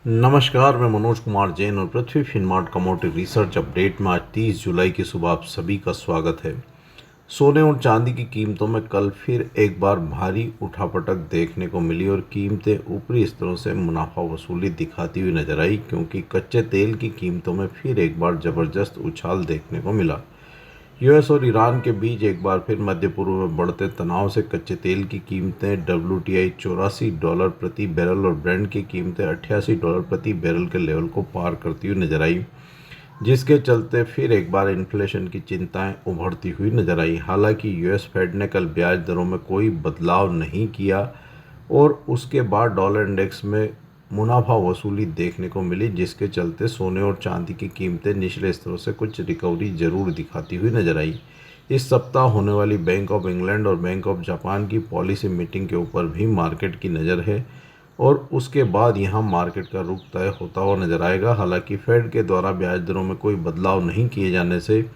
नमस्कार, मैं मनोज कुमार जैन और पृथ्वी फिनमार्ट कमोडिटी रिसर्च अपडेट में आज 30 जुलाई की सुबह आप सभी का स्वागत है। सोने और चांदी की कीमतों में कल फिर एक बार भारी उठापटक देखने को मिली और कीमतें ऊपरी स्तरों से मुनाफा वसूली दिखाती हुई नजर आई, क्योंकि कच्चे तेल की कीमतों में फिर एक बार जबरदस्त उछाल देखने को मिला। यूएस और ईरान के बीच एक बार फिर मध्य पूर्व में बढ़ते तनाव से कच्चे तेल की कीमतें WTI $84 प्रति बैरल और ब्रेंट की कीमतें $88 प्रति बैरल के लेवल को पार करती हुई नजर आई, जिसके चलते फिर एक बार इन्फ्लेशन की चिंताएं उभरती हुई नजर आई। हालांकि यूएस फेड ने कल ब्याज दरों में कोई बदलाव नहीं किया और उसके बाद डॉलर इंडेक्स में मुनाफा वसूली देखने को मिली, जिसके चलते सोने और चांदी की कीमतें निचले स्तरों से कुछ रिकवरी जरूर दिखाती हुई नजर आई। इस सप्ताह होने वाली बैंक ऑफ इंग्लैंड और बैंक ऑफ जापान की पॉलिसी मीटिंग के ऊपर भी मार्केट की नज़र है और उसके बाद यहां मार्केट का रुख तय होता हुआ नजर आएगा। हालांकि फेड के द्वारा ब्याज दरों में कोई बदलाव नहीं किए जाने से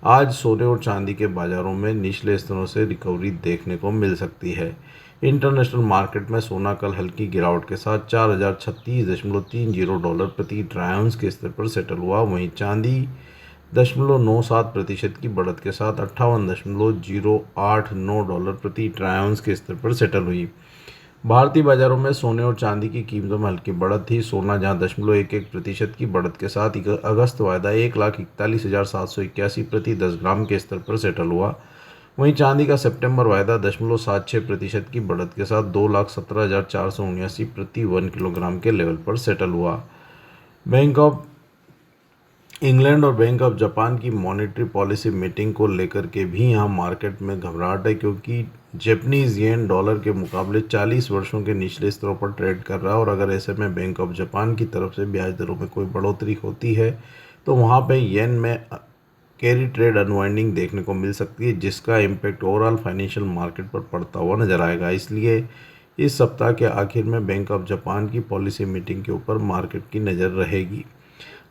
आज सोने और चांदी के बाजारों में निचले स्तरों से रिकवरी देखने को मिल सकती है। इंटरनेशनल मार्केट में सोना कल हल्की गिरावट के साथ $4036.30 प्रति ट्राई आउंस के स्तर पर सेटल हुआ। वहीं चांदी 0.97% की बढ़त के साथ $58.089 प्रति ट्राई आउंस के स्तर पर सेटल हुई। भारतीय बाजारों में सोने और चांदी की कीमतों में हल्की बढ़त थी। सोना जहां 0.11% की बढ़त के साथ अगस्त वायदा 1,41,781 प्रति 10 ग्राम के स्तर पर सेटल हुआ। वहीं चांदी का सितंबर वायदा 0.76% की बढ़त के साथ 2,17,479 प्रति 1 किलोग्राम के लेवल पर सेटल हुआ। बैंक ऑफ इंग्लैंड और बैंक ऑफ जापान की मॉनेटरी पॉलिसी मीटिंग को लेकर के भी यहाँ मार्केट में घबराहट है, क्योंकि जापानीज येन डॉलर के मुकाबले 40 वर्षों के निचले स्तरों पर ट्रेड कर रहा है और अगर ऐसे में बैंक ऑफ जापान की तरफ से ब्याज दरों में कोई बढ़ोतरी होती है तो वहाँ पे येन में कैरी ट्रेड अनवाइंडिंग देखने को मिल सकती है, जिसका इम्पैक्ट ओवरऑल फाइनेंशियल मार्केट पर पड़ता हुआ नजर आएगा। इसलिए इस सप्ताह के आखिर में बैंक ऑफ जापान की पॉलिसी मीटिंग के ऊपर मार्केट की नज़र रहेगी।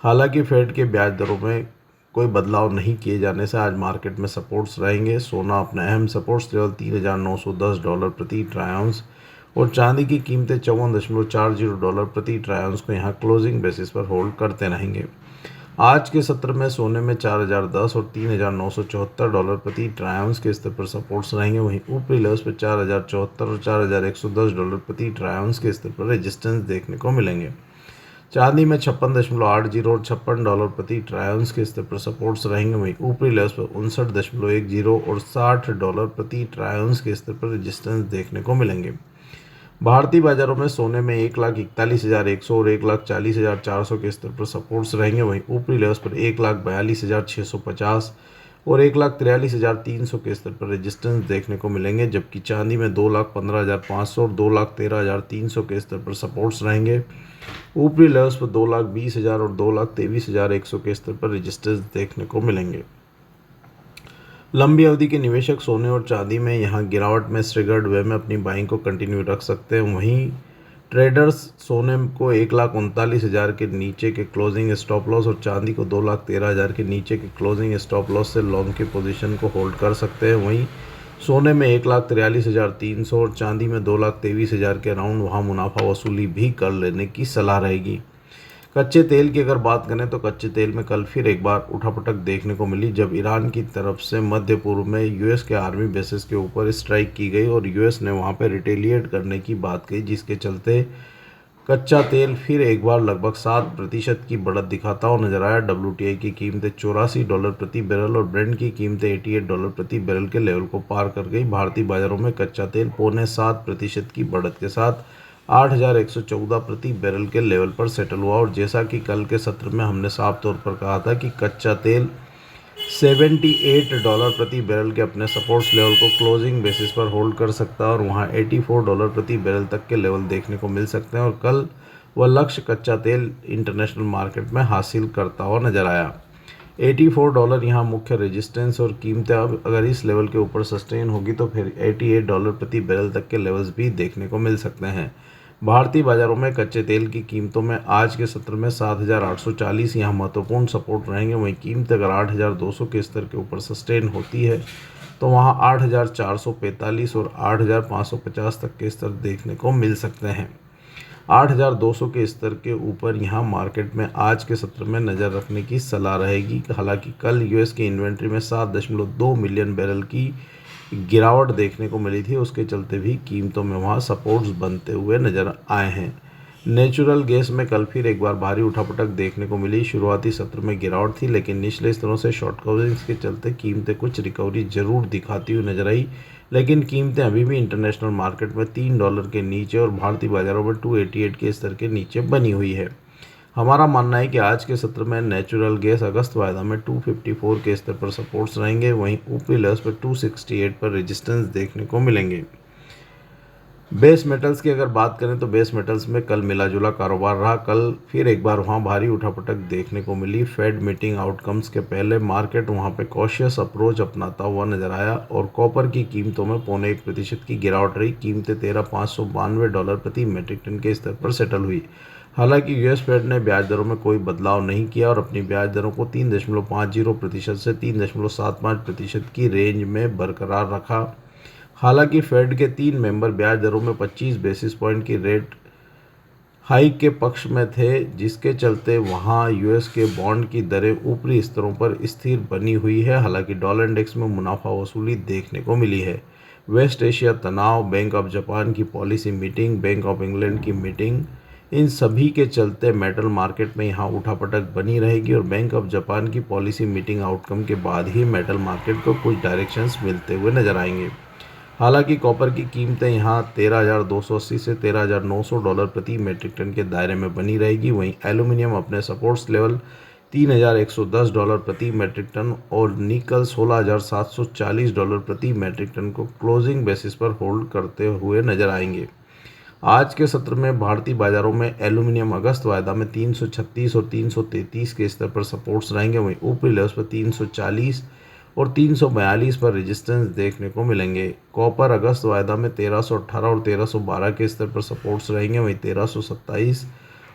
हालांकि फेड के ब्याज दरों में कोई बदलाव नहीं किए जाने से आज मार्केट में सपोर्ट्स रहेंगे। सोना अपना अहम सपोर्ट्स लेवल $3,910 प्रति ट्राई आउंस और चांदी की कीमतें $54.40 प्रति ट्राई आउंस को यहाँ क्लोजिंग बेसिस पर होल्ड करते रहेंगे। आज के सत्र में सोने में 4,010 और $3,974 प्रति ट्राई आउंस के स्तर पर सपोर्ट्स रहेंगे। वहीं ऊपरी लेवल्स पर 4,074 और $4,110 प्रति ट्राई आउंस के स्तर पर रेजिस्टेंस देखने को मिलेंगे। चांदी में 56.80 और $56 प्रति ट्राई आउंस के स्तर पर सपोर्ट्स रहेंगे। वहीं ऊपरी लेवल्स पर 59.10 और $60 प्रति ट्राई आउंस के स्तर पर रेजिस्टेंस देखने को मिलेंगे। भारतीय बाजारों में सोने में 1,41,100 और 1,40,400 के स्तर पर सपोर्ट्स रहेंगे। वहीं ऊपरी लेवल्स पर 1,42,650 और 1,43,300 के स्तर पर रेजिस्टेंस देखने को मिलेंगे, जबकि चांदी में 2,15,500 और 2,13,300 के स्तर पर सपोर्ट्स रहेंगे। ऊपरी लेवल्स पर 2,20,000 और 2,23,100 के स्तर पर रेजिस्टेंस देखने को मिलेंगे। लंबी अवधि के निवेशक सोने और चांदी में यहां गिरावट में स्ट्रिगर्ड वे में अपनी बाइंग को कंटिन्यू रख सकते हैं। वहीं ट्रेडर्स सोने को 1,39,000 के नीचे के क्लोजिंग स्टॉप लॉस और चांदी को 2,13,000 के नीचे के क्लोजिंग स्टॉप लॉस से लॉन्ग की पोजीशन को होल्ड कर सकते हैं। वहीं सोने में 1,43,300 और चांदी में 2,23,000 के अराउंड वहां मुनाफा वसूली भी कर लेने की सलाह रहेगी। कच्चे तेल की अगर बात करें तो कच्चे तेल में कल फिर एक बार उठापटक देखने को मिली, जब ईरान की तरफ से मध्य पूर्व में यूएस के आर्मी बेसिस के ऊपर स्ट्राइक की गई और यूएस ने वहां पर रिटेलिएट करने की बात कही, जिसके चलते कच्चा तेल फिर एक बार लगभग 7% की बढ़त दिखाता हुआ नजर आया। WTI की कीमतें $84 प्रति बैरल और ब्रेंट की कीमतें $88 प्रति बैरल के लेवल को पार कर गई। भारतीय बाजारों में कच्चा तेल 0.7% की बढ़त के साथ 8,114 प्रति बैरल के लेवल पर सेटल हुआ और जैसा कि कल के सत्र में हमने साफ तौर पर कहा था कि कच्चा तेल $78 प्रति बैरल के अपने सपोर्ट्स लेवल को क्लोजिंग बेसिस पर होल्ड कर सकता है और वहां $84 प्रति बैरल तक के लेवल देखने को मिल सकते हैं और कल वह लक्ष्य कच्चा तेल इंटरनेशनल मार्केट में हासिल करता हुआ नजर आया। $84 यहाँ मुख्य रेजिस्टेंस और कीमतें अब अगर इस लेवल के ऊपर सस्टेन होगी तो फिर $88 प्रति बैरल तक के लेवल्स भी देखने को मिल सकते हैं। भारतीय बाजारों में कच्चे तेल की कीमतों में आज के सत्र में 7,840 यहाँ महत्वपूर्ण सपोर्ट रहेंगे। वहीं कीमत अगर 8,200 के स्तर के ऊपर सस्टेन होती है तो वहाँ 8,445 और 8,550 तक के स्तर देखने को मिल सकते हैं। 8,200 के स्तर के ऊपर यहाँ मार्केट में आज के सत्र में नज़र रखने की सलाह रहेगी। हालांकि कल यूएस की इन्वेंट्री में 7.2 मिलियन बैरल की गिरावट देखने को मिली थी, उसके चलते भी कीमतों में वहाँ सपोर्ट्स बनते हुए नजर आए हैं। नेचुरल गैस में कल फिर एक बार भारी उठापटक देखने को मिली। शुरुआती सत्र में गिरावट थी, लेकिन निचले स्तरों से शॉर्ट कवरिंग के चलते कीमतें कुछ रिकवरी जरूर दिखाती हुई नजर आई, लेकिन कीमतें अभी भी इंटरनेशनल मार्केट में $3 के नीचे और भारतीय बाजारों में 288 के स्तर के नीचे बनी हुई है। हमारा मानना है कि आज के सत्र में नेचुरल गैस अगस्त वायदा में 254 के स्तर पर सपोर्ट्स रहेंगे, वहीं ऊपरी लेवल्स पर 268 पर रेजिस्टेंस देखने को मिलेंगे। बेस मेटल्स की अगर बात करें तो बेस मेटल्स में कल मिला जुला कारोबार रहा। कल फिर एक बार वहां भारी उठापटक देखने को मिली। फेड मीटिंग आउटकम्स के पहले मार्केट वहां पे कॉशियस अप्रोच अपनाता हुआ नजर आया और कॉपर की कीमतों में 0.25% की गिरावट रही। कीमतें $13,592 प्रति मेट्रिक टन के स्तर पर सेटल हुई। हालांकि यूएस फेड ने ब्याज दरों में कोई बदलाव नहीं किया और अपनी ब्याज दरों को 3.50% से 3.75% की रेंज में बरकरार रखा। हालांकि फेड के 3 मेंबर ब्याज दरों में 25 बेसिस पॉइंट की रेट हाइक के पक्ष में थे, जिसके चलते वहां यूएस के बॉन्ड की दरें ऊपरी स्तरों पर स्थिर बनी हुई है। हालांकि डॉलर इंडेक्स में मुनाफा वसूली देखने को मिली है। वेस्ट एशिया तनाव, बैंक ऑफ जापान की policy meeting, bank of England की मीटिंग, इन सभी के चलते मेटल मार्केट में यहाँ उठापटक बनी रहेगी और बैंक ऑफ जापान की पॉलिसी मीटिंग आउटकम के बाद ही मेटल मार्केट को कुछ डायरेक्शंस मिलते हुए नजर आएंगे। हालांकि कॉपर की कीमतें यहाँ 13,280 से $13,900 प्रति मेट्रिक टन के दायरे में बनी रहेगी। वहीं एल्यूमिनियम अपने सपोर्ट्स लेवल $3,110 प्रति मेट्रिक टन और निकल $16,740 प्रति मेट्रिक टन को क्लोजिंग बेसिस पर होल्ड करते हुए नजर आएंगे। आज के सत्र में भारतीय बाजारों में एल्यूमिनियम अगस्त वायदा में 336 और 333 के स्तर पर सपोर्ट्स रहेंगे, वहीं ऊपरी लेवल्स पर 340 और 342 पर रेजिस्टेंस देखने को मिलेंगे। कॉपर अगस्त वायदा में 1318 और 1312 के स्तर पर सपोर्ट्स रहेंगे, वहीं 1327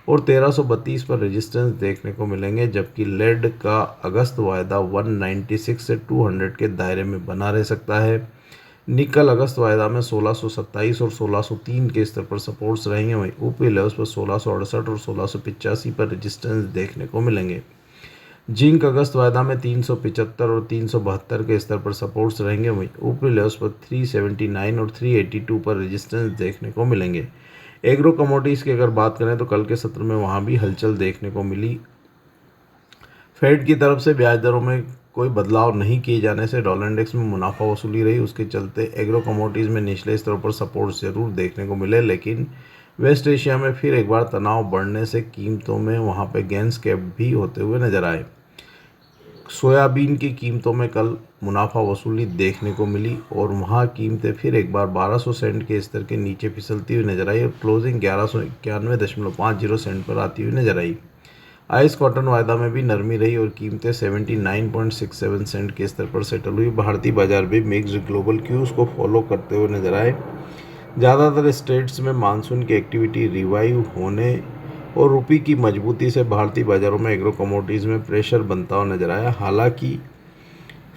और 1332 पर रेजिस्टेंस देखने को मिलेंगे, जबकि लेड का अगस्त वायदा 196 से 200 के दायरे में बना रह सकता है। निकल अगस्त वायदा में 1627 और 1603 के स्तर पर सपोर्ट्स रहेंगे, वहीं ऊपरी लेवल्स पर 1668 और 1685 पर रेजिस्टेंस देखने को मिलेंगे। जिंक अगस्त वायदा में 375 और 372 के स्तर पर सपोर्ट्स रहेंगे, वहीं ऊपरी लेवल्स पर 379 और 382 पर रेजिस्टेंस देखने को मिलेंगे। एग्रो कमोडिटीज़ की अगर बात करें तो कल के सत्र में वहां भी हलचल देखने को मिली। फेड की तरफ से ब्याज दरों में कोई बदलाव नहीं किए जाने से डॉलर इंडेक्स में मुनाफा वसूली रही। उसके चलते एग्रो कमोडिटीज़ में निचले स्तरों पर सपोर्ट जरूर देखने को मिले, लेकिन वेस्ट एशिया में फिर एक बार तनाव बढ़ने से कीमतों में वहां पे गेंस कैप भी होते हुए नजर आए। सोयाबीन की कीमतों में कल मुनाफा वसूली देखने को मिली और वहां कीमतें फिर एक बार 1200 सेंट के स्तर के नीचे फिसलती हुई नजर आई और क्लोजिंग 1191.50 सेंट पर आती हुई नजर आई। आइस कॉटन वायदा में भी नरमी रही और कीमतें 79.67 सेंट के स्तर पर सेटल हुई। भारतीय बाजार भी मिक्स्ड ग्लोबल क्यूज को फॉलो करते हुए नजर आए। ज़्यादातर स्टेट्स में मानसून की एक्टिविटी रिवाइव होने और रुपये की मजबूती से भारतीय बाजारों में एग्रो कमोडिटीज़ में प्रेशर बनता हुआ नजर आया। हालांकि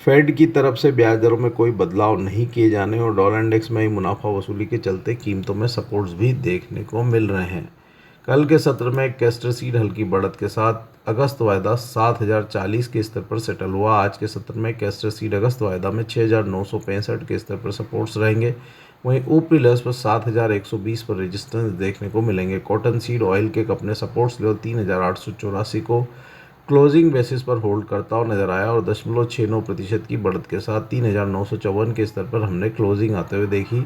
फेड की तरफ से ब्याज दरों में कोई बदलाव नहीं किए जाने और डॉलर इंडेक्स में ही मुनाफा वसूली के चलते कीमतों में सपोर्ट्स भी देखने को मिल रहे हैं। कल के सत्र में कैस्टर सीड हल्की बढ़त के साथ अगस्त वायदा 7,040 के स्तर पर सेटल हुआ। आज के सत्र में कैस्टर सीड अगस्त वायदा में 6,965 के स्तर पर सपोर्ट्स रहेंगे, वहीं ऊपरी लेवल्स पर 7,120 पर रेजिस्टेंस देखने को मिलेंगे। कॉटन सीड ऑयल के अपने सपोर्ट्स लेवल 3,884 को क्लोजिंग बेसिस पर होल्ड करता हुआ नजर आया और 0.69% की बढ़त के साथ 3,954 के स्तर पर हमने क्लोजिंग आते हुए देखी।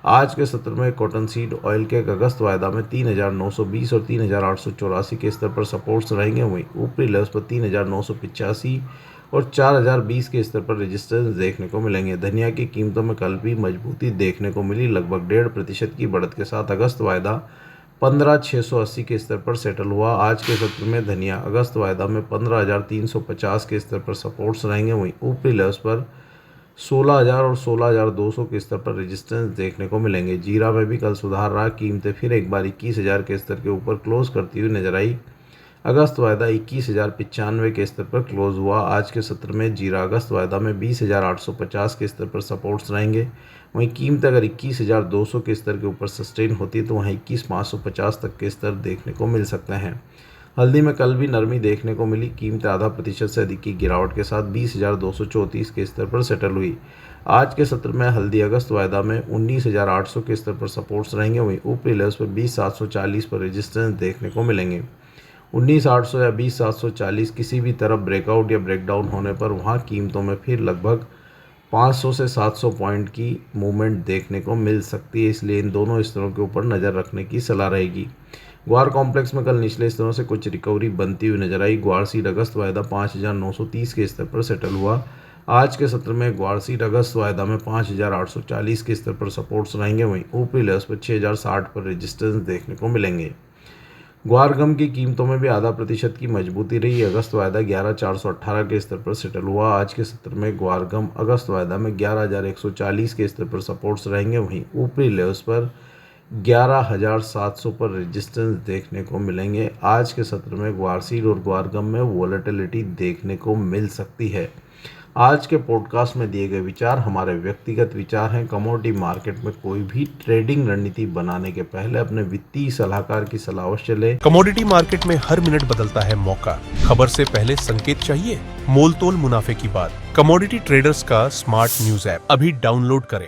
आज के सत्र में कॉटन सीड ऑयल के अगस्त वायदा में 3,920 और 3,884 के स्तर पर सपोर्ट्स रहेंगे, वहीं ऊपरी लेवल्स पर 3,985 और 4,020 के स्तर पर रेजिस्टेंस देखने को मिलेंगे। धनिया की कीमतों में कल भी मजबूती देखने को मिली। लगभग 1.5% की बढ़त के साथ अगस्त वायदा 15,680 के स्तर पर सेटल हुआ। आज के सत्र में धनिया अगस्त वायदा में 15,350 के स्तर पर सपोर्ट्स रहेंगे, वहीं ऊपरी लेवल्स पर 16,000 और 16,200 के स्तर पर रेजिस्टेंस देखने को मिलेंगे। जीरा में भी कल सुधार रहा। कीमतें फिर एक बार 21,000 के स्तर के ऊपर क्लोज करती हुई नजर आई। अगस्त वायदा 21,095 के स्तर पर क्लोज हुआ। आज के सत्र में जीरा अगस्त वायदा में 20,850 के स्तर पर सपोर्ट्स रहेंगे। वहीं कीमत अगर 21,200 के स्तर के ऊपर सस्टेन होती है तो वहीं 21,550 तक के स्तर देखने को मिल सकते हैं। हल्दी में कल भी नरमी देखने को मिली। कीमत आधा प्रतिशत से अधिक की गिरावट के साथ 20,234 के स्तर पर सेटल हुई। आज के सत्र में हल्दी अगस्त वायदा में 19,800 के स्तर पर सपोर्ट्स रहेंगे। वहीं ऊपरी लेवल्स पर 20,740 पर रेजिस्टेंस देखने को मिलेंगे। 19,800 या 20,740 किसी भी तरफ ब्रेकआउट या ब्रेकडाउन होने पर वहां कीमतों में फिर लगभग 500 से 700 पॉइंट की मूवमेंट देखने को मिल सकती है, इसलिए इन दोनों स्तरों के ऊपर नज़र रखने की सलाह रहेगी। ग्वार कॉम्प्लेक्स में कल निचले स्तरों से कुछ रिकवरी बनती हुई नजर आई। ग्वार सीड अगस्त वायदा 5,930 के स्तर पर सेटल हुआ। आज के सत्र में ग्वार सीड अगस्त वायदा में 5,840 के स्तर पर सपोर्ट्स रहेंगे। वहीं ऊपरी लेवल्स पर 6,060 पर रेजिस्टेंस देखने को मिलेंगे। ग्वार गम की कीमतों में भी आधा प्रतिशत की मजबूती रही। अगस्त वायदा 11,418 के स्तर पर सेटल हुआ। आज के सत्र में ग्वार गम अगस्त वायदा में 11,140 के स्तर पर सपोर्ट्स रहेंगे। वहीं ऊपरी लेवल्स पर 11,700 पर रेजिस्टेंस देखने को मिलेंगे। आज के सत्र में ग्वार सीड और ग्वार गम में वोलेटिलिटी देखने को मिल सकती है। आज के पॉडकास्ट में दिए गए विचार हमारे व्यक्तिगत विचार हैं। कमोडिटी मार्केट में कोई भी ट्रेडिंग रणनीति बनाने के पहले अपने वित्तीय सलाहकार की सलाह अवश्य लें। कमोडिटी मार्केट में हर मिनट बदलता है मौका। खबर से पहले संकेत चाहिए, मोल तोल मुनाफे की बात। कमोडिटी ट्रेडर्स का स्मार्ट न्यूज ऐप अभी डाउनलोड करें।